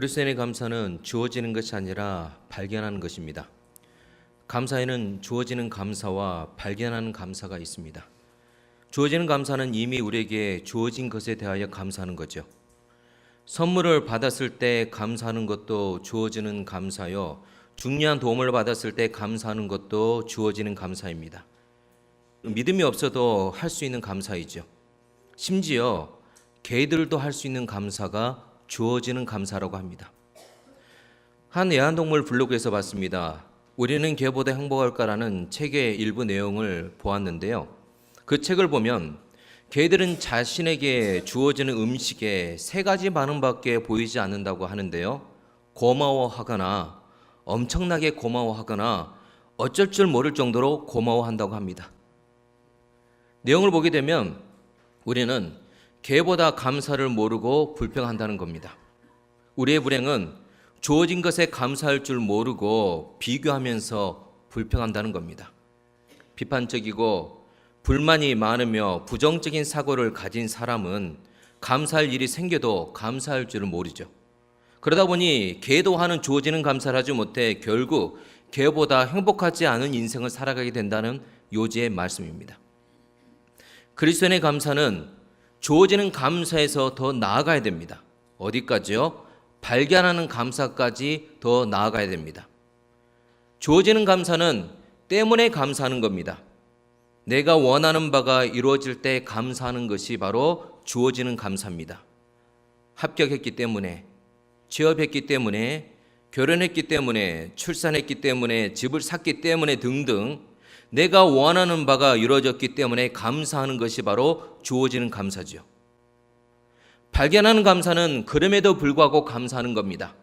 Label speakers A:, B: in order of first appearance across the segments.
A: 그리스도인의 감사는 주어지는 것이 아니라 발견하는 것입니다. 감사에는 주어지는 감사와 발견하는 감사가 있습니다. 주어지는 감사는 이미 우리에게 주어진 것에 대하여 감사하는 거죠. 선물을 받았을 때 감사하는 것도 주어지는 감사요. 중요한 도움을 받았을 때 감사하는 것도 주어지는 감사입니다. 믿음이 없어도 할 수 있는 감사이죠. 심지어 개들도 할 수 있는 감사가 주어지는 감사라고 합니다. 한 애완동물 블로그에서 봤습니다. 우리는 개보다 행복할까라는 책의 일부 내용을 보았는데요. 그 책을 보면 개들은 자신에게 주어지는 음식에 세 가지 반응밖에 보이지 않는다고 하는데요. 고마워하거나 엄청나게 고마워하거나 어쩔 줄 모를 정도로 고마워한다고 합니다. 내용을 보게 되면 우리는 개보다 감사를 모르고 불평한다는 겁니다. 우리의 불행은 주어진 것에 감사할 줄 모르고 비교하면서 불평한다는 겁니다. 비판적이고 불만이 많으며 부정적인 사고를 가진 사람은 감사할 일이 생겨도 감사할 줄을 모르죠. 그러다 보니 개도 하는 주어지는 감사를 하지 못해 결국 개보다 행복하지 않은 인생을 살아가게 된다는 요지의 말씀입니다. 그리스도인의 감사는 주어지는 감사에서 더 나아가야 됩니다. 어디까지요? 발견하는 감사까지 더 나아가야 됩니다. 주어지는 감사는 때문에 감사하는 겁니다. 내가 원하는 바가 이루어질 때 감사하는 것이 바로 주어지는 감사입니다. 합격했기 때문에, 취업했기 때문에, 결혼했기 때문에, 출산했기 때문에, 집을 샀기 때문에 등등 내가 원하는 바가 이루어졌기 때문에 감사하는 것이 바로 주어지는 감사죠. 발견하는 감사는 그럼에도 불구하고 감사하는 겁니다.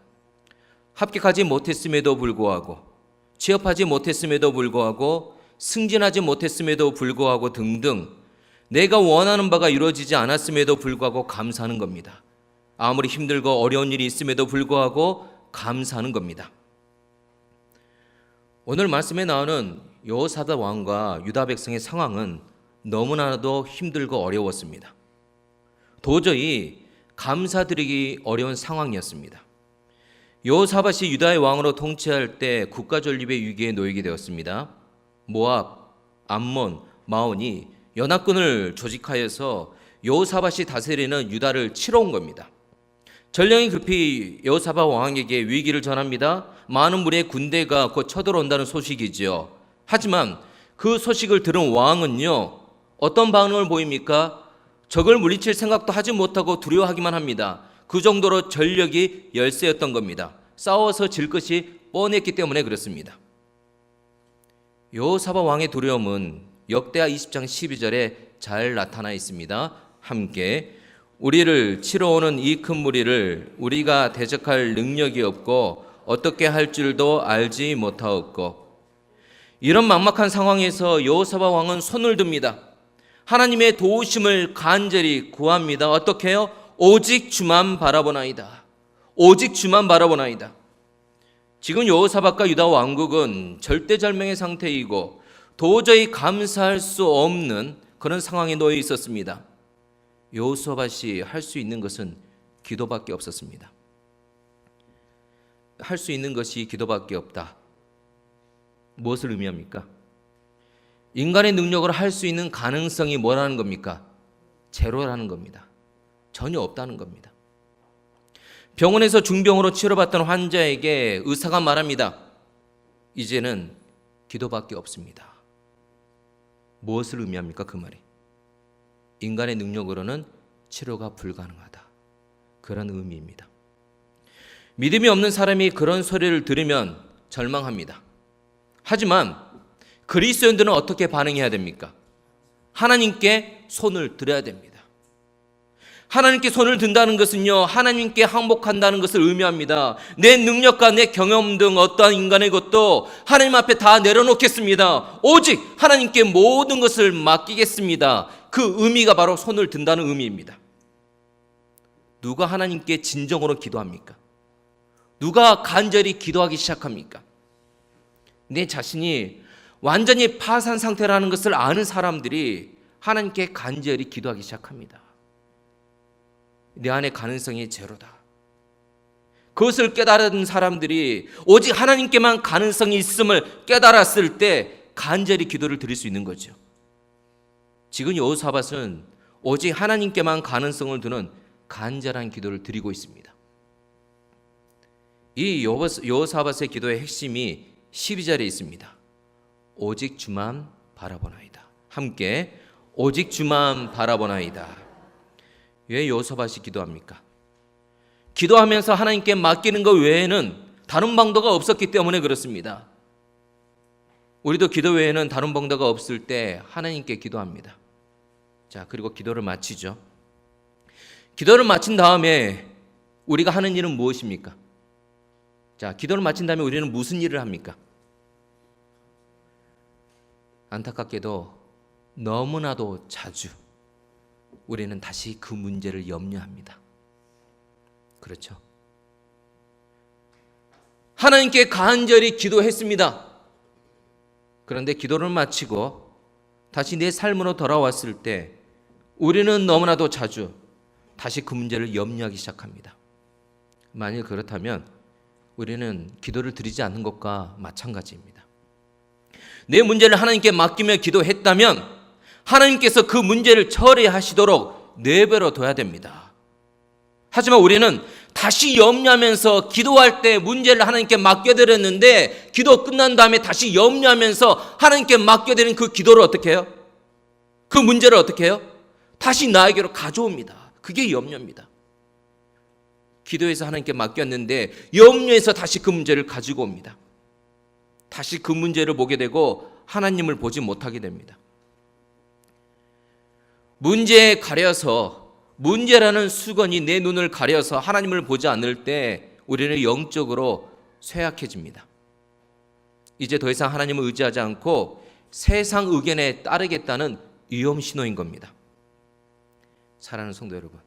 A: 합격하지 못했음에도 불구하고, 취업하지 못했음에도 불구하고, 승진하지 못했음에도 불구하고 등등 내가 원하는 바가 이루어지지 않았음에도 불구하고 감사하는 겁니다. 아무리 힘들고 어려운 일이 있음에도 불구하고 감사하는 겁니다. 오늘 말씀에 나오는 여호사밧 왕과 유다 백성의 상황은 너무나도 힘들고 어려웠습니다. 도저히 감사드리기 어려운 상황이었습니다. 여호사밧이 유다의 왕으로 통치할 때 국가 존립의 위기에 놓이게 되었습니다. 모압, 암몬, 마온이 연합군을 조직하여서 여호사밧이 다스리는 유다를 치러 온 겁니다. 전령이 급히 여호사밧 왕에게 위기를 전합니다. 많은 무리의 군대가 곧 쳐들어온다는 소식이지요. 하지만 그 소식을 들은 왕은요, 어떤 반응을 보입니까? 적을 물리칠 생각도 하지 못하고 두려워하기만 합니다. 그 정도로 전력이 열세였던 겁니다. 싸워서 질 것이 뻔했기 때문에 그렇습니다. 여호사밧 왕의 두려움은 역대하 20장 12절에 잘 나타나 있습니다. 함께 우리를 치러 오는 이 큰 무리를 우리가 대적할 능력이 없고 어떻게 할 줄도 알지 못하였고. 이런 막막한 상황에서 여호사밧 왕은 손을 듭니다. 하나님의 도우심을 간절히 구합니다. 어떻게 해요? 오직 주만 바라보나이다. 오직 주만 바라보나이다. 지금 여호사밧과 유다 왕국은 절대절명의 상태이고 도저히 감사할 수 없는 그런 상황에 놓여 있었습니다. 여호사밧이 할 수 있는 것은 기도밖에 없었습니다. 할 수 있는 것이 기도밖에 없다. 무엇을 의미합니까? 인간의 능력으로 할 수 있는 가능성이 뭐라는 겁니까? 제로라는 겁니다. 전혀 없다는 겁니다. 병원에서 중병으로 치료받던 환자에게 의사가 말합니다. 이제는 기도밖에 없습니다. 무엇을 의미합니까? 그 말이. 인간의 능력으로는 치료가 불가능하다. 그런 의미입니다. 믿음이 없는 사람이 그런 소리를 들으면 절망합니다. 하지만 그리스도인들은 어떻게 반응해야 됩니까? 하나님께 손을 들어야 됩니다. 하나님께 손을 든다는 것은요, 하나님께 항복한다는 것을 의미합니다. 내 능력과 내 경험 등 어떠한 인간의 것도 하나님 앞에 다 내려놓겠습니다. 오직 하나님께 모든 것을 맡기겠습니다. 그 의미가 바로 손을 든다는 의미입니다. 누가 하나님께 진정으로 기도합니까? 누가 간절히 기도하기 시작합니까? 내 자신이 완전히 파산 상태라는 것을 아는 사람들이 하나님께 간절히 기도하기 시작합니다. 내 안에 가능성이 제로다. 그것을 깨달은 사람들이 오직 하나님께만 가능성이 있음을 깨달았을 때 간절히 기도를 드릴 수 있는 거죠. 지금 여호사밧은 오직 하나님께만 가능성을 두는 간절한 기도를 드리고 있습니다. 이 여호사밧의 기도의 핵심이 12절에 있습니다. 오직 주만 바라보나이다. 함께 오직 주만 바라보나이다. 왜 여호사밧이 기도합니까? 기도하면서 하나님께 맡기는 것 외에는 다른 방도가 없었기 때문에 그렇습니다. 우리도 기도 외에는 다른 방도가 없을 때 하나님께 기도합니다. 자, 그리고 기도를 마치죠. 기도를 마친 다음에 우리가 하는 일은 무엇입니까? 자, 기도를 마친 다음에 우리는 무슨 일을 합니까? 안타깝게도 너무나도 자주 우리는 다시 그 문제를 염려합니다. 그렇죠? 하나님께 간절히 기도했습니다. 그런데 기도를 마치고 다시 내 삶으로 돌아왔을 때 우리는 너무나도 자주 다시 그 문제를 염려하기 시작합니다. 만일 그렇다면 우리는 기도를 드리지 않는 것과 마찬가지입니다. 내 문제를 하나님께 맡기며 기도했다면 하나님께서 그 문제를 처리하시도록 내버려 둬야 됩니다. 하지만 우리는 다시 염려하면서 기도할 때 문제를 하나님께 맡겨드렸는데 기도 끝난 다음에 다시 염려하면서 하나님께 맡겨드린 그 기도를 어떻게 해요? 그 문제를 어떻게 해요? 다시 나에게로 가져옵니다. 그게 염려입니다. 기도해서 하나님께 맡겼는데 염려해서 다시 그 문제를 가지고 옵니다. 다시 그 문제를 보게 되고 하나님을 보지 못하게 됩니다. 문제에 가려서 문제라는 수건이 내 눈을 가려서 하나님을 보지 않을 때 우리는 영적으로 쇠약해집니다. 이제 더 이상 하나님을 의지하지 않고 세상 의견에 따르겠다는 위험 신호인 겁니다. 사랑하는 성도 여러분,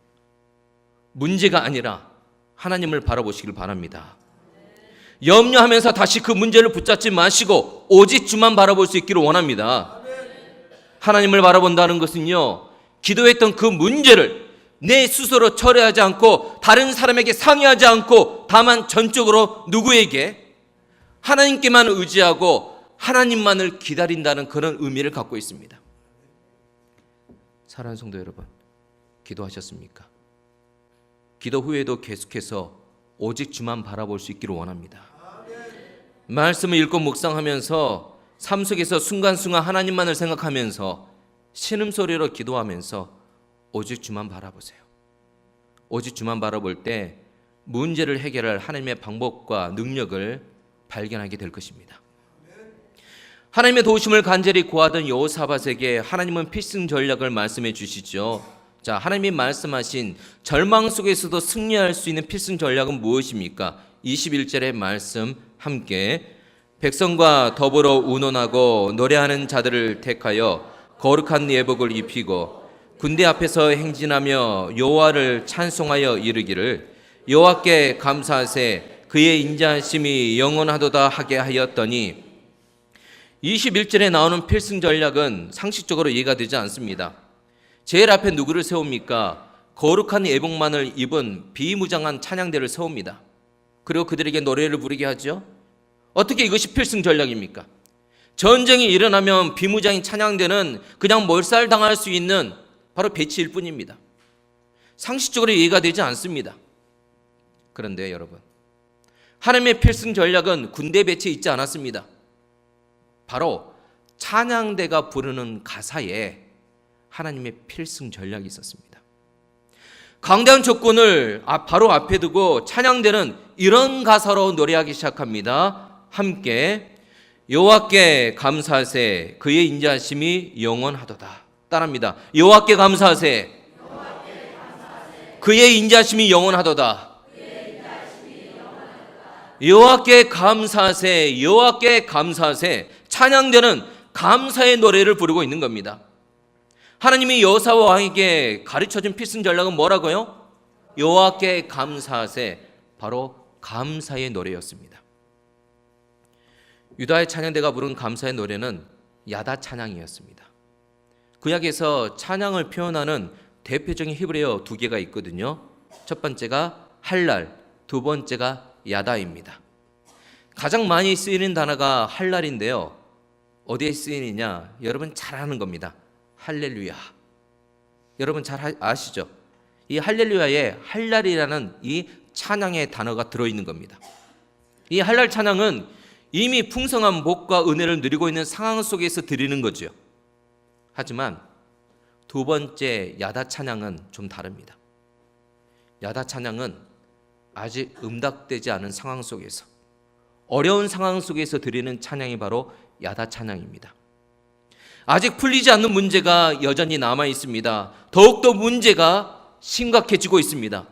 A: 문제가 아니라 하나님을 바라보시길 바랍니다. 염려하면서 다시 그 문제를 붙잡지 마시고 오직 주만 바라볼 수 있기를 원합니다. 하나님을 바라본다는 것은요, 기도했던 그 문제를 내 스스로 처리하지 않고 다른 사람에게 상의하지 않고 다만 전적으로 누구에게? 하나님께만 의지하고 하나님만을 기다린다는 그런 의미를 갖고 있습니다. 사랑하는 성도 여러분, 기도하셨습니까? 기도 후에도 계속해서 오직 주만 바라볼 수 있기를 원합니다. 말씀을 읽고 묵상하면서 삶 속에서 순간순간 하나님만을 생각하면서 신음소리로 기도하면서 오직 주만 바라보세요. 오직 주만 바라볼 때 문제를 해결할 하나님의 방법과 능력을 발견하게 될 것입니다. 하나님의 도우심을 간절히 구하던 여호사밧에게 하나님은 필승 전략을 말씀해 주시죠. 자, 하나님이 말씀하신 절망 속에서도 승리할 수 있는 필승 전략은 무엇입니까? 21절의 말씀 함께 백성과 더불어 운원하고 노래하는 자들을 택하여 거룩한 예복을 입히고 군대 앞에서 행진하며 여호와를 찬송하여 이르기를 여호와께 감사하세 그의 인자하심이 영원하도다 하게 하였더니 21절에 나오는 필승 전략은 상식적으로 이해가 되지 않습니다. 제일 앞에 누구를 세웁니까? 거룩한 예복만을 입은 비무장한 찬양대를 세웁니다. 그리고 그들에게 노래를 부르게 하죠. 어떻게 이것이 필승 전략입니까? 전쟁이 일어나면 비무장인 찬양대는 그냥 몰살당할 수 있는 바로 배치일 뿐입니다. 상식적으로 이해가 되지 않습니다. 그런데 여러분, 하나님의 필승 전략은 군대 배치에 있지 않았습니다. 바로 찬양대가 부르는 가사에 하나님의 필승 전략이 있었습니다. 강대한 적군을 바로 앞에 두고 찬양대는 이런 가사로 노래하기 시작합니다. 함께 여호와께 감사하세 그의 인자하심이 영원하도다. 따라합니다. 여호와께 감사하세 그의 인자하심이 영원하도다. 여호와께 감사하세 여호와께 감사하세. 찬양대는 감사의 노래를 부르고 있는 겁니다. 하나님이 여호사밧 왕에게 가르쳐준 필승 전략은 뭐라고요? 여호와께 감사하세. 바로 감사의 노래였습니다. 유다의 찬양대가 부른 감사의 노래는 야다 찬양이었습니다. 구약에서 찬양을 표현하는 대표적인 히브리어 두 개가 있거든요. 첫 번째가 할랄, 두 번째가 야다입니다. 가장 많이 쓰이는 단어가 할랄인데요. 어디에 쓰이느냐? 여러분 잘 아는 겁니다. 할렐루야. 여러분 잘 아시죠? 이 할렐루야에 할랄이라는 이 찬양의 단어가 들어있는 겁니다. 이 할랄 찬양은 이미 풍성한 복과 은혜를 누리고 있는 상황 속에서 드리는 거죠. 하지만 두 번째 야다 찬양은 좀 다릅니다. 야다 찬양은 아직 응답되지 않은 상황 속에서, 어려운 상황 속에서 드리는 찬양이 바로 야다 찬양입니다. 아직 풀리지 않는 문제가 여전히 남아 있습니다. 더욱더 문제가 심각해지고 있습니다.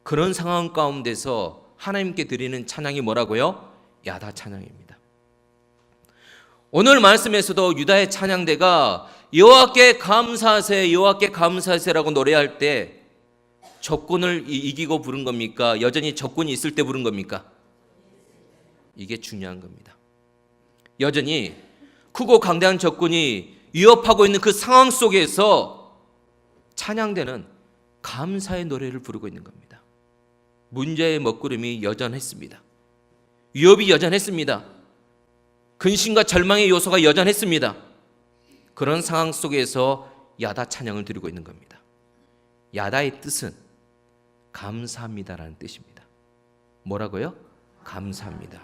A: 그런 상황 가운데서 하나님께 드리는 찬양이 뭐라고요? 야다 찬양입니다. 오늘 말씀에서도 유다의 찬양대가 여호와께 감사하세, 여호와께 감사하세라고 노래할 때 적군을 이기고 부른 겁니까? 여전히 적군이 있을 때 부른 겁니까? 이게 중요한 겁니다. 여전히 크고 강대한 적군이 위협하고 있는 그 상황 속에서 찬양대는 감사의 노래를 부르고 있는 겁니다. 문제의 먹구름이 여전했습니다. 위협이 여전했습니다. 근심과 절망의 요소가 여전했습니다. 그런 상황 속에서 야다 찬양을 드리고 있는 겁니다. 야다의 뜻은 감사합니다라는 뜻입니다. 뭐라고요? 감사합니다.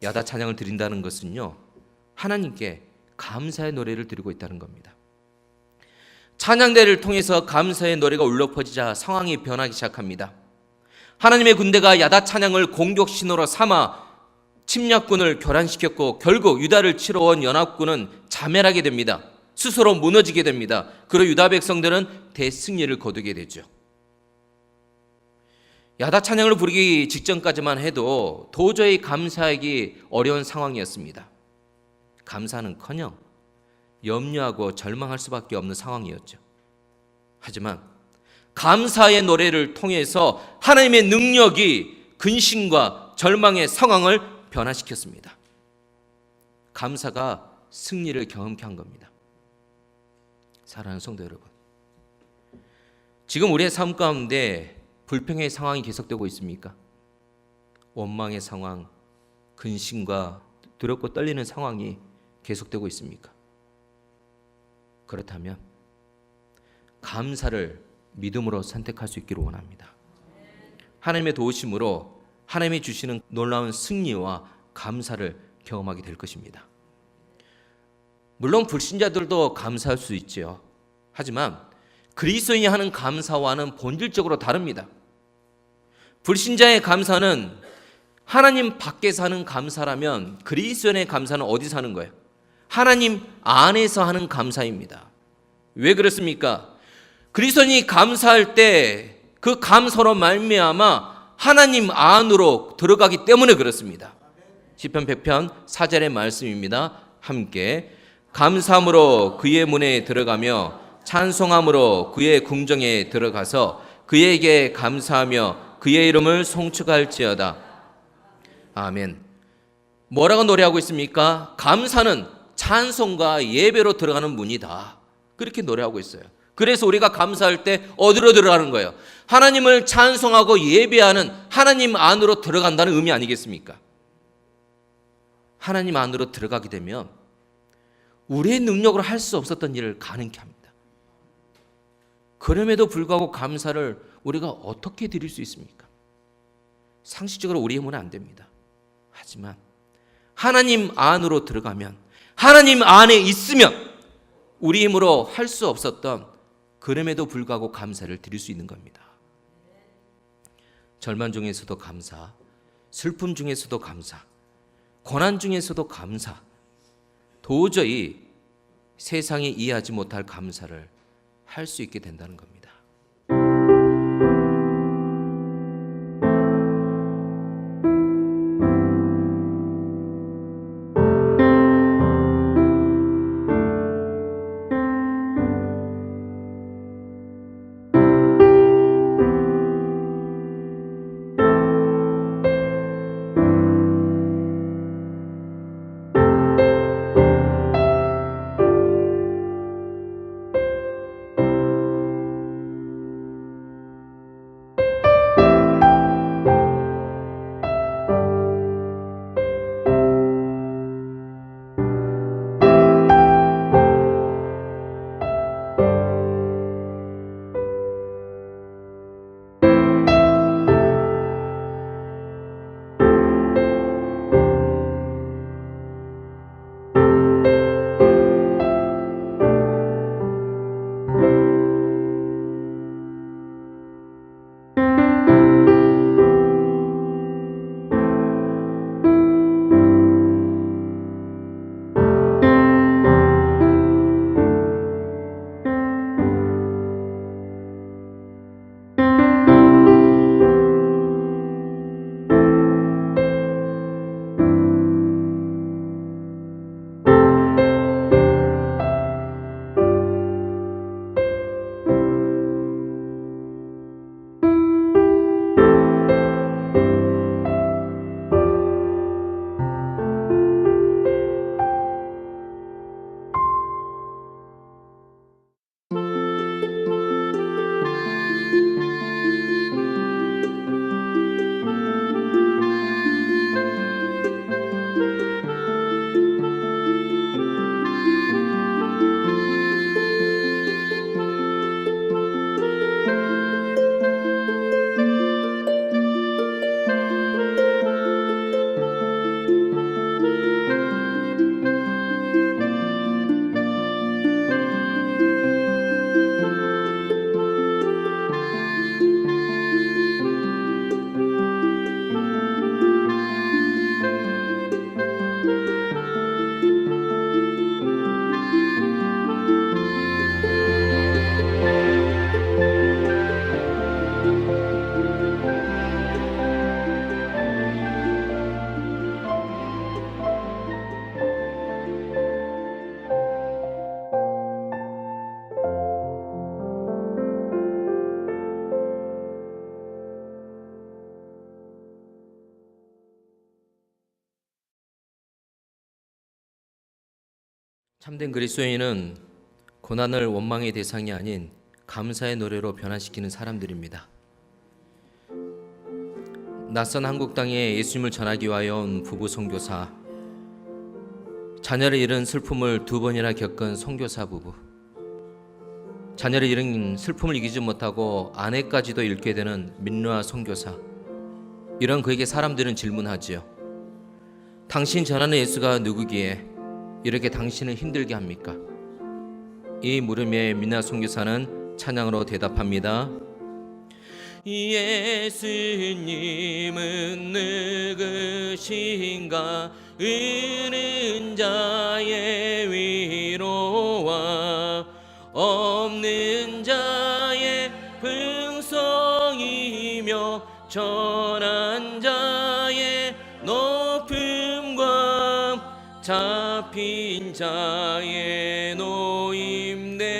A: 야다 찬양을 드린다는 것은요, 하나님께 감사의 노래를 드리고 있다는 겁니다. 찬양대를 통해서 감사의 노래가 울려 퍼지자 상황이 변하기 시작합니다. 하나님의 군대가 야다 찬양을 공격 신호로 삼아 침략군을 교란시켰고 결국 유다를 치러 온 연합군은 자멸하게 됩니다. 스스로 무너지게 됩니다. 그리고 유다 백성들은 대승리를 거두게 되죠. 야다 찬양을 부르기 직전까지만 해도 도저히 감사하기 어려운 상황이었습니다. 감사는커녕 염려하고 절망할 수밖에 없는 상황이었죠. 하지만 감사의 노래를 통해서 하나님의 능력이 근심과 절망의 상황을 변화시켰습니다. 감사가 승리를 경험케 한 겁니다. 사랑하는 성도 여러분, 지금 우리의 삶 가운데 불평의 상황이 계속되고 있습니까? 원망의 상황, 근심과 두렵고 떨리는 상황이 계속되고 있습니까? 그렇다면 감사를 믿음으로 선택할 수 있기를 원합니다. 하나님의 도우심으로 하나님이 주시는 놀라운 승리와 감사를 경험하게 될 것입니다. 물론 불신자들도 감사할 수 있죠. 하지만 그리스도인이 하는 감사와는 본질적으로 다릅니다. 불신자의 감사는 하나님 밖에서 하는 감사라면 그리스도인의 감사는 어디서 하는 거예요? 하나님 안에서 하는 감사입니다. 왜 그렇습니까? 그리스도인이 감사할 때 그 감사로 말미암아 하나님 안으로 들어가기 때문에 그렇습니다. 시편 100편 4절의 말씀입니다. 함께 감사함으로 그의 문에 들어가며 찬송함으로 그의 궁정에 들어가서 그에게 감사하며 그의 이름을 송축할지어다. 아멘. 뭐라고 노래하고 있습니까? 감사는 찬송과 예배로 들어가는 문이다. 그렇게 노래하고 있어요. 그래서 우리가 감사할 때 어디로 들어가는 거예요? 하나님을 찬송하고 예배하는 하나님 안으로 들어간다는 의미 아니겠습니까? 하나님 안으로 들어가게 되면 우리의 능력으로 할 수 없었던 일을 가능케 합니다. 그럼에도 불구하고 감사를 우리가 어떻게 드릴 수 있습니까? 상식적으로 우리의 힘은 안 됩니다. 하지만 하나님 안으로 들어가면, 하나님 안에 있으면 우리 힘으로 할 수 없었던, 그럼에도 불구하고 감사를 드릴 수 있는 겁니다. 절망 중에서도 감사, 슬픔 중에서도 감사, 고난 중에서도 감사, 도저히 세상이 이해하지 못할 감사를 할 수 있게 된다는 겁니다. 참된 그리스도인은 고난을 원망의 대상이 아닌 감사의 노래로 변화시키는 사람들입니다. 낯선 한국 땅에 예수님을 전하기 위하여 온 부부 선교사, 자녀를 잃은 슬픔을 2번이나 겪은 선교사 부부, 자녀를 잃은 슬픔을 이기지 못하고 아내까지도 잃게 되는 민누아 선교사, 이런 그에게 사람들은 질문하지요. 당신 전하는 예수가 누구기에 이렇게 당신을 힘들게 합니까? 이 물음에 민누아 선교사는 찬양으로 대답합니다. 예수님은 누구신가? 의는 자의 위로와 없는 자의 풍성이며 전한 자의 높음과 잡힌 자의 노임되고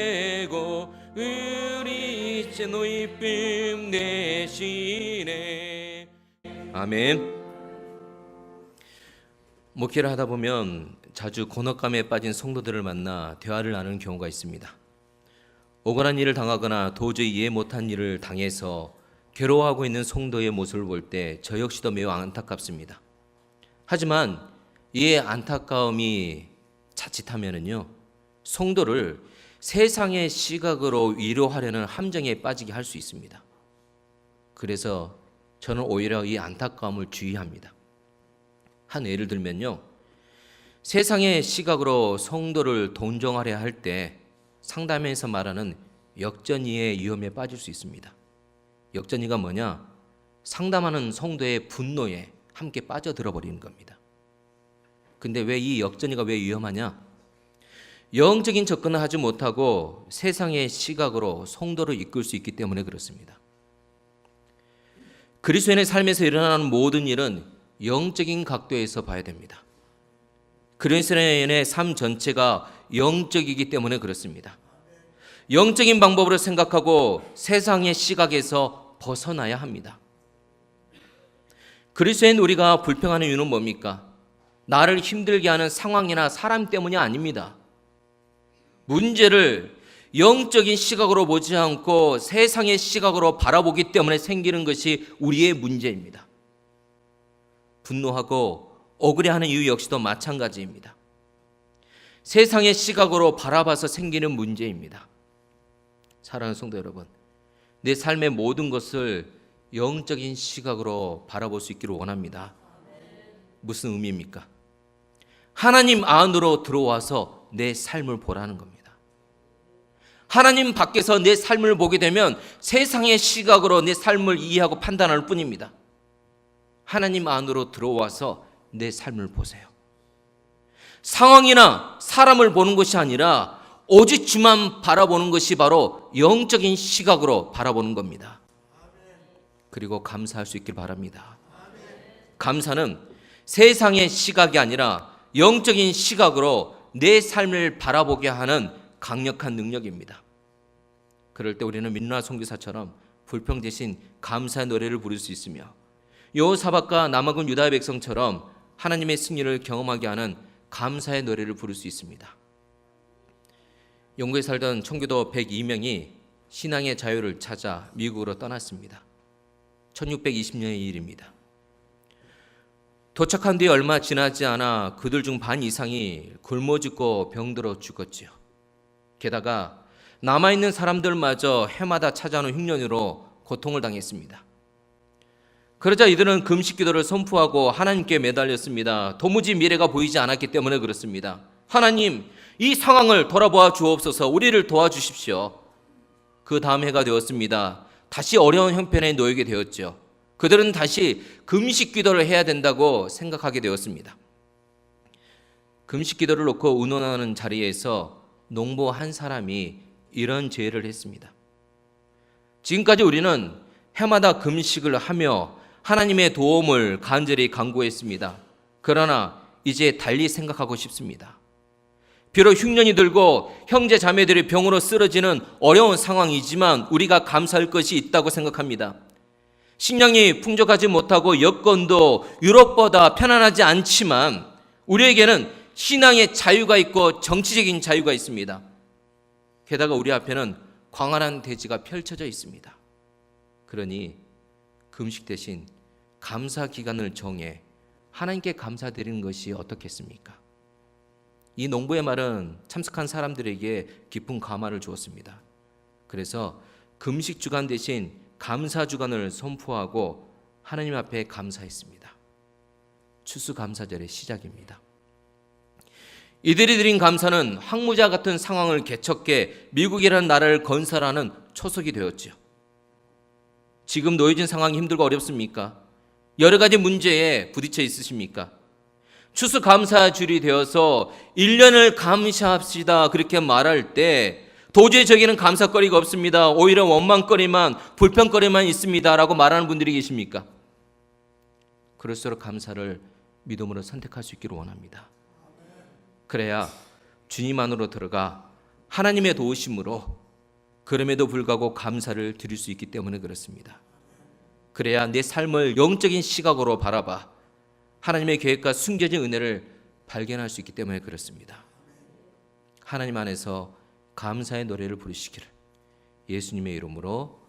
A: 우리 제 노임품 대신에. 아멘. 목회를 하다 보면 자주 곤혹감에 빠진 성도들을 만나 대화를 나누는 경우가 있습니다. 억울한 일을 당하거나 도저히 이해 못한 일을 당해서 괴로워하고 있는 성도의 모습을 볼 때 저 역시도 매우 안타깝습니다. 하지만 이 안타까움이 자칫하면은요, 성도를 세상의 시각으로 위로하려는 함정에 빠지게 할 수 있습니다. 그래서 저는 오히려 이 안타까움을 주의합니다. 한 예를 들면요, 세상의 시각으로 성도를 동정하려 할 때 상담에서 말하는 역전이의 위험에 빠질 수 있습니다. 역전이가 뭐냐? 상담하는 성도의 분노에 함께 빠져들어 버리는 겁니다. 근데 왜 이 역전이가 왜 위험하냐? 영적인 접근을 하지 못하고 세상의 시각으로 성도를 이끌 수 있기 때문에 그렇습니다. 그리스도인의 삶에서 일어나는 모든 일은 영적인 각도에서 봐야 됩니다. 그리스도인의 삶 전체가 영적이기 때문에 그렇습니다. 영적인 방법으로 생각하고 세상의 시각에서 벗어나야 합니다. 그리스도인 우리가 불평하는 이유는 뭡니까? 나를 힘들게 하는 상황이나 사람 때문이 아닙니다. 문제를 영적인 시각으로 보지 않고 세상의 시각으로 바라보기 때문에 생기는 것이 우리의 문제입니다. 분노하고 억울해하는 이유 역시도 마찬가지입니다. 세상의 시각으로 바라봐서 생기는 문제입니다. 사랑하는 성도 여러분, 내 삶의 모든 것을 영적인 시각으로 바라볼 수 있기를 원합니다. 무슨 의미입니까? 하나님 안으로 들어와서 내 삶을 보라는 겁니다. 하나님 밖에서 내 삶을 보게 되면 세상의 시각으로 내 삶을 이해하고 판단할 뿐입니다. 하나님 안으로 들어와서 내 삶을 보세요. 상황이나 사람을 보는 것이 아니라 오직 주만 바라보는 것이 바로 영적인 시각으로 바라보는 겁니다. 그리고 감사할 수 있길 바랍니다. 감사는 세상의 시각이 아니라 영적인 시각으로 내 삶을 바라보게 하는 강력한 능력입니다. 그럴 때 우리는 민누아 선교사처럼 불평 대신 감사의 노래를 부를 수 있으며 여호사밧과 남아군 유다의 백성처럼 하나님의 승리를 경험하게 하는 감사의 노래를 부를 수 있습니다. 영국에 살던 청교도 102명이 신앙의 자유를 찾아 미국으로 떠났습니다. 1620년의 일입니다. 도착한 뒤 얼마 지나지 않아 그들 중 반 이상이 굶어 죽고 병들어 죽었지요. 게다가 남아있는 사람들마저 해마다 찾아오는 흉년으로 고통을 당했습니다. 그러자 이들은 금식 기도를 선포하고 하나님께 매달렸습니다. 도무지 미래가 보이지 않았기 때문에 그렇습니다. 하나님, 이 상황을 돌아보아 주옵소서. 우리를 도와주십시오. 그 다음 해가 되었습니다. 다시 어려운 형편에 놓이게 되었죠. 그들은 다시 금식 기도를 해야 된다고 생각하게 되었습니다. 금식 기도를 놓고 의논하는 자리에서 농부 한 사람이 이런 제의를 했습니다. 지금까지 우리는 해마다 금식을 하며 하나님의 도움을 간절히 간구했습니다. 그러나 이제 달리 생각하고 싶습니다. 비록 흉년이 들고 형제 자매들이 병으로 쓰러지는 어려운 상황이지만 우리가 감사할 것이 있다고 생각합니다. 식량이 풍족하지 못하고 여건도 유럽보다 편안하지 않지만 우리에게는 신앙의 자유가 있고 정치적인 자유가 있습니다. 게다가 우리 앞에는 광활한 대지가 펼쳐져 있습니다. 그러니 금식 대신 감사 기간을 정해 하나님께 감사드리는 것이 어떻겠습니까? 이 농부의 말은 참석한 사람들에게 깊은 감화를 주었습니다. 그래서 금식 주간 대신 감사 주간을 선포하고 하나님 앞에 감사했습니다. 추수감사절의 시작입니다. 이들이 드린 감사는 황무자 같은 상황을 개척해 미국이라는 나라를 건설하는 초석이 되었지요. 지금 놓여진 상황이 힘들고 어렵습니까? 여러 가지 문제에 부딪혀 있으십니까? 추수감사줄이 되어서 1년을 감사합시다 그렇게 말할 때 도저히 저기는 감사거리가 없습니다, 오히려 원망거리만 불평거리만 있습니다 라고 말하는 분들이 계십니까? 그럴수록 감사를 믿음으로 선택할 수 있기를 원합니다. 그래야 주님 안으로 들어가 하나님의 도우심으로 그럼에도 불구하고 감사를 드릴 수 있기 때문에 그렇습니다. 그래야 내 삶을 영적인 시각으로 바라봐 하나님의 계획과 숨겨진 은혜를 발견할 수 있기 때문에 그렇습니다. 하나님 안에서 감사의 노래를 부르시기를 예수님의 이름으로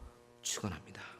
A: 축원합니다.